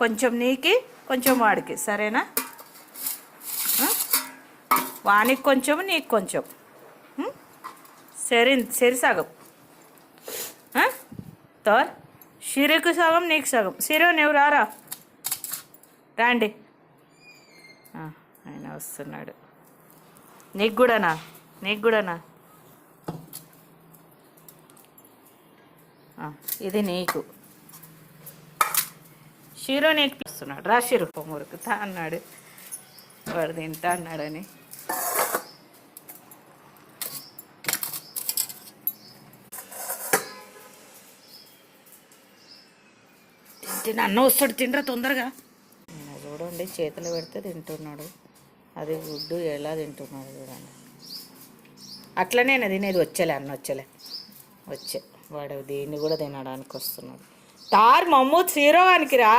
కొంచెం నీకి కొంచెం వాడికి, సరేనా? వానికి కొంచెం నీకు కొంచెం, సరి సగం. తోర్ షిరుకు సగం నీకు సగం. సిరు నువ్వు రారా, రండి. ఆయన వస్తున్నాడు. నీకు కూడానా? నీకు కూడానా? ఇది నీకు. షిరు నీకు వస్తున్నాడు. రా షిరు, మురుకుతా అన్నాడు, వాడు తింటా అన్నాడని. అన్న వస్తాడు, తినరా తొందరగా. చూడండి, చేతులు పెడితే తింటున్నాడు. అది గుడ్డు ఎలా తింటున్నాడు చూడండి. అట్లనే తినేది. వచ్చేలే అన్న, వచ్చే వాడు దీన్ని కూడా తినడానికి వస్తున్నాడు. తార్ మమ్మూ 0 రా.